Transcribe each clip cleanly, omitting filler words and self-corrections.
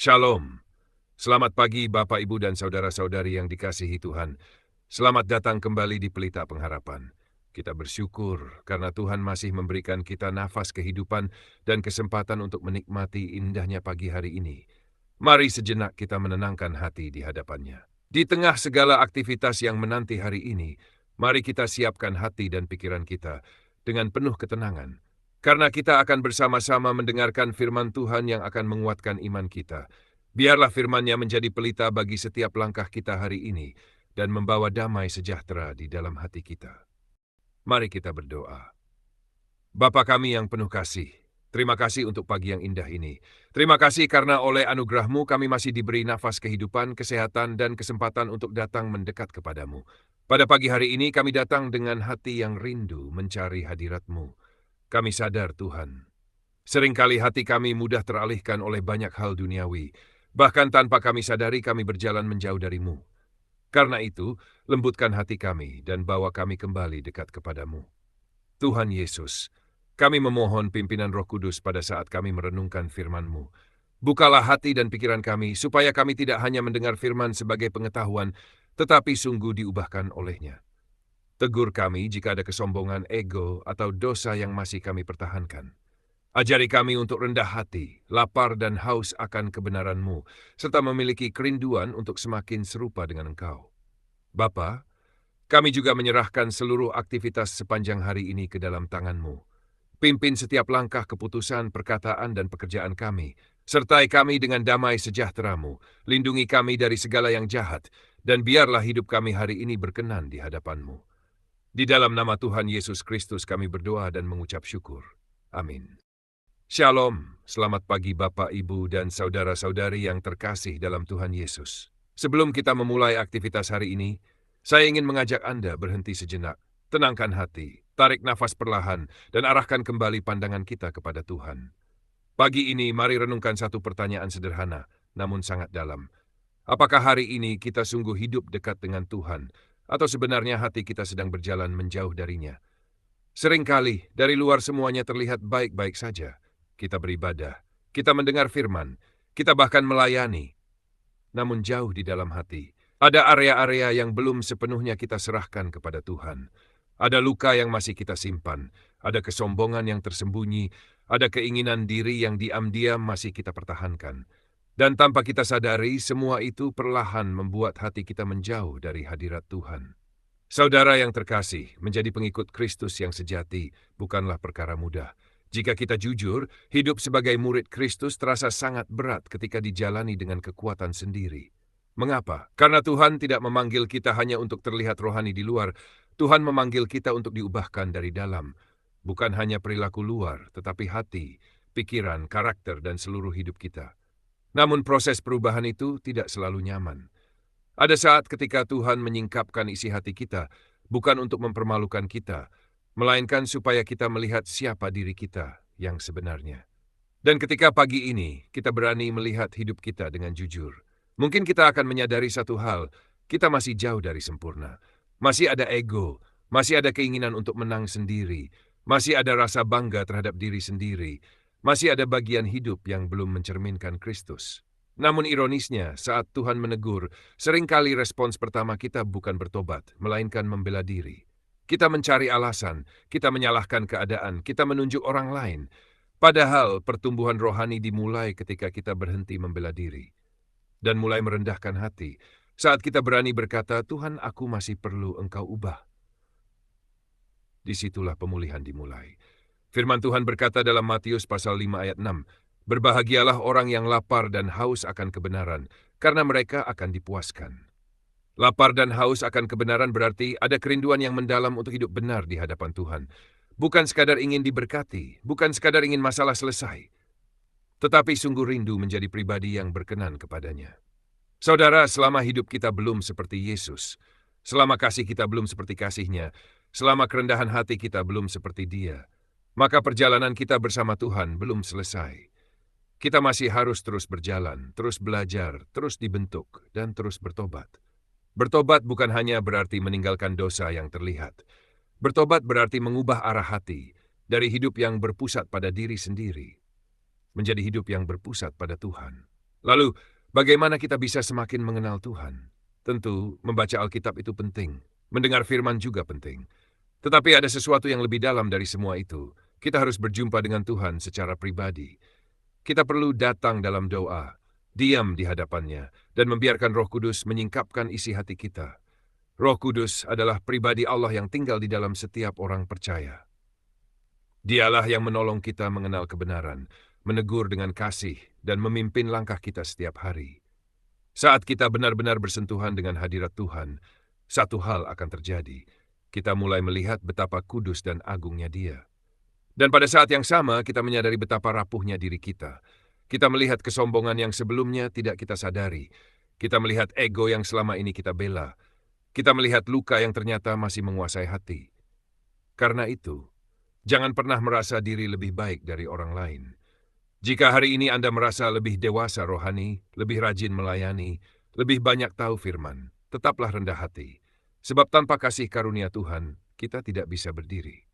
Shalom. Selamat pagi Bapak, Ibu, dan saudara-saudari yang dikasihi Tuhan. Selamat datang kembali di Pelita Pengharapan. Kita bersyukur karena Tuhan masih memberikan kita nafas kehidupan dan kesempatan untuk menikmati indahnya pagi hari ini. Mari sejenak kita menenangkan hati di hadapannya. Di tengah segala aktivitas yang menanti hari ini, mari kita siapkan hati dan pikiran kita dengan penuh ketenangan. Karena kita akan bersama-sama mendengarkan firman Tuhan yang akan menguatkan iman kita. Biarlah firman-Nya menjadi pelita bagi setiap langkah kita hari ini dan membawa damai sejahtera di dalam hati kita. Mari kita berdoa. Bapa kami yang penuh kasih, terima kasih untuk pagi yang indah ini. Terima kasih karena oleh anugerah-Mu kami masih diberi nafas kehidupan, kesehatan, dan kesempatan untuk datang mendekat kepadamu. Pada pagi hari ini kami datang dengan hati yang rindu mencari hadirat-Mu. Kami sadar Tuhan, seringkali hati kami mudah teralihkan oleh banyak hal duniawi. Bahkan tanpa kami sadari kami berjalan menjauh dari-Mu. Karena itu, lembutkan hati kami dan bawa kami kembali dekat kepadamu. Tuhan Yesus, kami memohon pimpinan Roh Kudus pada saat kami merenungkan firman-Mu. Bukalah hati dan pikiran kami, supaya kami tidak hanya mendengar firman sebagai pengetahuan, tetapi sungguh diubahkan olehnya. Tegur kami jika ada kesombongan ego atau dosa yang masih kami pertahankan. Ajari kami untuk rendah hati, lapar dan haus akan kebenaran-Mu, serta memiliki kerinduan untuk semakin serupa dengan Engkau. Bapa, kami juga menyerahkan seluruh aktivitas sepanjang hari ini ke dalam tangan-Mu. Pimpin setiap langkah keputusan, perkataan, dan pekerjaan kami. Sertai kami dengan damai sejahtera-Mu. Lindungi kami dari segala yang jahat, dan biarlah hidup kami hari ini berkenan di hadapan-Mu. Di dalam nama Tuhan Yesus Kristus kami berdoa dan mengucap syukur. Amin. Shalom, selamat pagi Bapak, Ibu, dan saudara-saudari yang terkasih dalam Tuhan Yesus. Sebelum kita memulai aktivitas hari ini, saya ingin mengajak Anda berhenti sejenak, tenangkan hati, tarik nafas perlahan, dan arahkan kembali pandangan kita kepada Tuhan. Pagi ini mari renungkan satu pertanyaan sederhana, namun sangat dalam. Apakah hari ini kita sungguh hidup dekat dengan Tuhan, atau sebenarnya hati kita sedang berjalan menjauh darinya? Seringkali, dari luar semuanya terlihat baik-baik saja. Kita beribadah, kita mendengar firman, kita bahkan melayani. Namun jauh di dalam hati, ada area-area yang belum sepenuhnya kita serahkan kepada Tuhan. Ada luka yang masih kita simpan, ada kesombongan yang tersembunyi, ada keinginan diri yang diam-diam masih kita pertahankan. Dan tanpa kita sadari, semua itu perlahan membuat hati kita menjauh dari hadirat Tuhan. Saudara yang terkasih, menjadi pengikut Kristus yang sejati bukanlah perkara mudah. Jika kita jujur, hidup sebagai murid Kristus terasa sangat berat ketika dijalani dengan kekuatan sendiri. Mengapa? Karena Tuhan tidak memanggil kita hanya untuk terlihat rohani di luar, Tuhan memanggil kita untuk diubahkan dari dalam. Bukan hanya perilaku luar, tetapi hati, pikiran, karakter, dan seluruh hidup kita. Namun proses perubahan itu tidak selalu nyaman. Ada saat ketika Tuhan menyingkapkan isi hati kita, bukan untuk mempermalukan kita, melainkan supaya kita melihat siapa diri kita yang sebenarnya. Dan ketika pagi ini kita berani melihat hidup kita dengan jujur, mungkin kita akan menyadari satu hal, kita masih jauh dari sempurna. Masih ada ego, masih ada keinginan untuk menang sendiri, masih ada rasa bangga terhadap diri sendiri, masih ada bagian hidup yang belum mencerminkan Kristus. Namun ironisnya, saat Tuhan menegur, seringkali respons pertama kita bukan bertobat, melainkan membela diri. Kita mencari alasan, kita menyalahkan keadaan, kita menunjuk orang lain. Padahal pertumbuhan rohani dimulai ketika kita berhenti membela diri. Dan mulai merendahkan hati, saat kita berani berkata, Tuhan, aku masih perlu Engkau ubah. Disitulah pemulihan dimulai. Firman Tuhan berkata dalam Matius pasal 5 ayat 6, "Berbahagialah orang yang lapar dan haus akan kebenaran, karena mereka akan dipuaskan." Lapar dan haus akan kebenaran berarti ada kerinduan yang mendalam untuk hidup benar di hadapan Tuhan. Bukan sekadar ingin diberkati, bukan sekadar ingin masalah selesai, tetapi sungguh rindu menjadi pribadi yang berkenan kepadanya. Saudara, selama hidup kita belum seperti Yesus, selama kasih kita belum seperti kasih-Nya, selama kerendahan hati kita belum seperti Dia, maka perjalanan kita bersama Tuhan belum selesai. Kita masih harus terus berjalan, terus belajar, terus dibentuk, dan terus bertobat. Bertobat bukan hanya berarti meninggalkan dosa yang terlihat. Bertobat berarti mengubah arah hati dari hidup yang berpusat pada diri sendiri, menjadi hidup yang berpusat pada Tuhan. Lalu, bagaimana kita bisa semakin mengenal Tuhan? Tentu, membaca Alkitab itu penting. Mendengar firman juga penting. Tetapi ada sesuatu yang lebih dalam dari semua itu. Kita harus berjumpa dengan Tuhan secara pribadi. Kita perlu datang dalam doa, diam di hadapannya, dan membiarkan Roh Kudus menyingkapkan isi hati kita. Roh Kudus adalah pribadi Allah yang tinggal di dalam setiap orang percaya. Dialah yang menolong kita mengenal kebenaran, menegur dengan kasih, dan memimpin langkah kita setiap hari. Saat kita benar-benar bersentuhan dengan hadirat Tuhan, satu hal akan terjadi. Kita mulai melihat betapa kudus dan agungnya Dia. Dan pada saat yang sama, kita menyadari betapa rapuhnya diri kita. Kita melihat kesombongan yang sebelumnya tidak kita sadari. Kita melihat ego yang selama ini kita bela. Kita melihat luka yang ternyata masih menguasai hati. Karena itu, jangan pernah merasa diri lebih baik dari orang lain. Jika hari ini Anda merasa lebih dewasa rohani, lebih rajin melayani, lebih banyak tahu firman, tetaplah rendah hati. Sebab tanpa kasih karunia Tuhan, kita tidak bisa berdiri.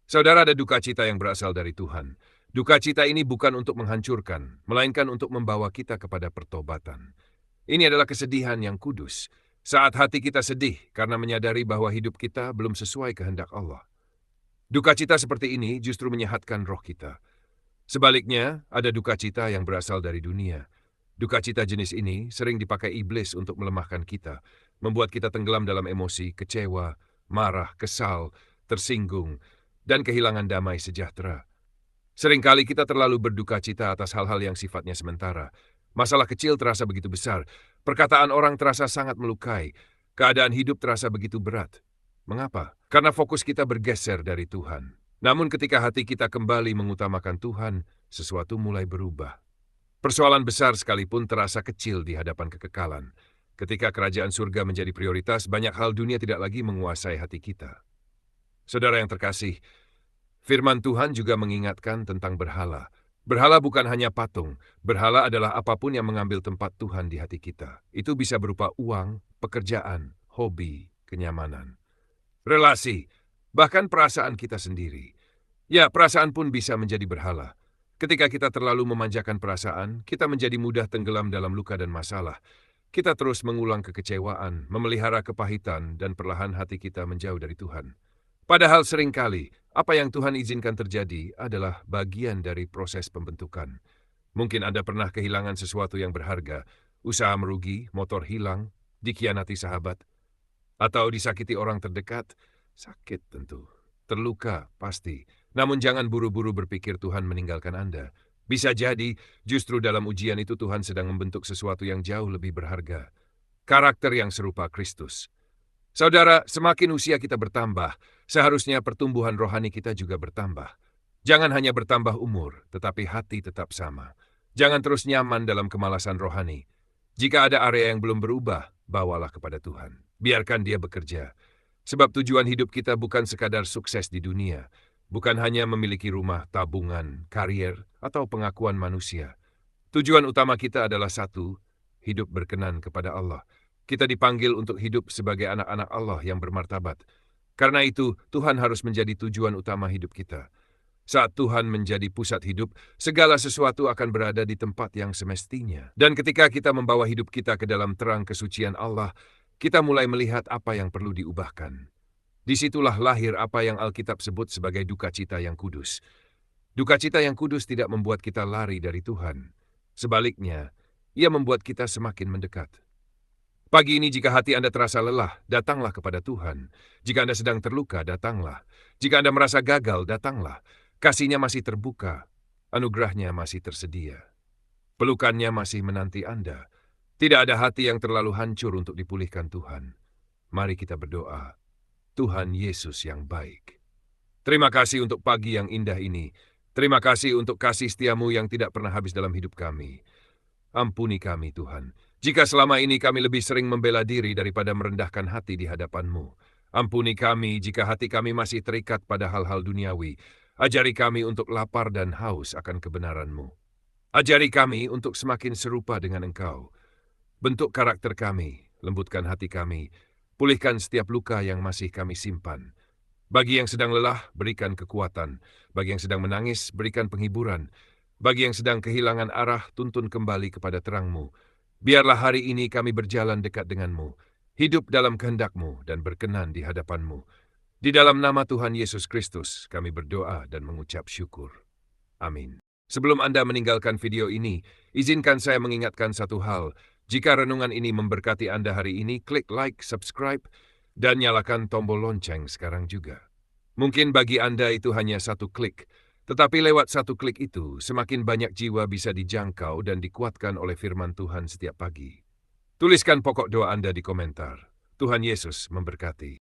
Saudara, ada duka cita yang berasal dari Tuhan. Duka cita ini bukan untuk menghancurkan, melainkan untuk membawa kita kepada pertobatan. Ini adalah kesedihan yang kudus. Saat hati kita sedih karena menyadari bahwa hidup kita belum sesuai kehendak Allah. Duka cita seperti ini justru menyehatkan roh kita. Sebaliknya, ada duka cita yang berasal dari dunia. Duka cita jenis ini sering dipakai iblis untuk melemahkan kita, membuat kita tenggelam dalam emosi, kecewa, marah, kesal, tersinggung, dan kehilangan damai sejahtera. Seringkali kita terlalu berduka cita atas hal-hal yang sifatnya sementara. Masalah kecil terasa begitu besar, perkataan orang terasa sangat melukai, keadaan hidup terasa begitu berat. Mengapa? Karena fokus kita bergeser dari Tuhan. Namun ketika hati kita kembali mengutamakan Tuhan, sesuatu mulai berubah. Persoalan besar sekalipun terasa kecil di hadapan kekekalan. Ketika kerajaan surga menjadi prioritas, banyak hal dunia tidak lagi menguasai hati kita. Saudara yang terkasih, firman Tuhan juga mengingatkan tentang berhala. Berhala bukan hanya patung, berhala adalah apapun yang mengambil tempat Tuhan di hati kita. Itu bisa berupa uang, pekerjaan, hobi, kenyamanan, relasi, bahkan perasaan kita sendiri. Ya, perasaan pun bisa menjadi berhala. Ketika kita terlalu memanjakan perasaan, kita menjadi mudah tenggelam dalam luka dan masalah. Kita terus mengulang kekecewaan, memelihara kepahitan, dan perlahan hati kita menjauh dari Tuhan. Padahal seringkali, apa yang Tuhan izinkan terjadi adalah bagian dari proses pembentukan. Mungkin Anda pernah kehilangan sesuatu yang berharga, usaha merugi, motor hilang, dikhianati sahabat, atau disakiti orang terdekat. Sakit tentu, terluka pasti. Namun jangan buru-buru berpikir Tuhan meninggalkan Anda. Bisa jadi, justru dalam ujian itu Tuhan sedang membentuk sesuatu yang jauh lebih berharga. Karakter yang serupa Kristus. Saudara, semakin usia kita bertambah, seharusnya pertumbuhan rohani kita juga bertambah. Jangan hanya bertambah umur, tetapi hati tetap sama. Jangan terus nyaman dalam kemalasan rohani. Jika ada area yang belum berubah, bawalah kepada Tuhan. Biarkan Dia bekerja. Sebab tujuan hidup kita bukan sekadar sukses di dunia, bukan hanya memiliki rumah, tabungan, karier, atau pengakuan manusia. Tujuan utama kita adalah satu, hidup berkenan kepada Allah. Kita dipanggil untuk hidup sebagai anak-anak Allah yang bermartabat. Karena itu, Tuhan harus menjadi tujuan utama hidup kita. Saat Tuhan menjadi pusat hidup, segala sesuatu akan berada di tempat yang semestinya. Dan ketika kita membawa hidup kita ke dalam terang kesucian Allah, kita mulai melihat apa yang perlu diubahkan. Disitulah lahir apa yang Alkitab sebut sebagai duka cita yang kudus. Duka cita yang kudus tidak membuat kita lari dari Tuhan. Sebaliknya, ia membuat kita semakin mendekat. Pagi ini jika hati Anda terasa lelah, datanglah kepada Tuhan. Jika Anda sedang terluka, datanglah. Jika Anda merasa gagal, datanglah. Kasih-Nya masih terbuka, anugerah-Nya masih tersedia. Pelukan-Nya masih menanti Anda. Tidak ada hati yang terlalu hancur untuk dipulihkan Tuhan. Mari kita berdoa. Tuhan Yesus yang baik, terima kasih untuk pagi yang indah ini. Terima kasih untuk kasih setiamu yang tidak pernah habis dalam hidup kami. Ampuni kami, Tuhan. Jika selama ini kami lebih sering membela diri daripada merendahkan hati di hadapan-Mu. Ampuni kami jika hati kami masih terikat pada hal-hal duniawi. Ajari kami untuk lapar dan haus akan kebenaran-Mu. Ajari kami untuk semakin serupa dengan Engkau. Bentuk karakter kami, lembutkan hati kami, pulihkan setiap luka yang masih kami simpan. Bagi yang sedang lelah, berikan kekuatan. Bagi yang sedang menangis, berikan penghiburan. Bagi yang sedang kehilangan arah, tuntun kembali kepada terang-Mu. Biarlah hari ini kami berjalan dekat dengan-Mu, hidup dalam kehendak-Mu dan berkenan di hadapan-Mu. Di dalam nama Tuhan Yesus Kristus, kami berdoa dan mengucap syukur. Amin. Sebelum Anda meninggalkan video ini, izinkan saya mengingatkan satu hal. Jika renungan ini memberkati Anda hari ini, klik like, subscribe, dan nyalakan tombol lonceng sekarang juga. Mungkin bagi Anda itu hanya satu klik, tetapi lewat satu klik itu, semakin banyak jiwa bisa dijangkau dan dikuatkan oleh firman Tuhan setiap pagi. Tuliskan pokok doa Anda di komentar. Tuhan Yesus memberkati.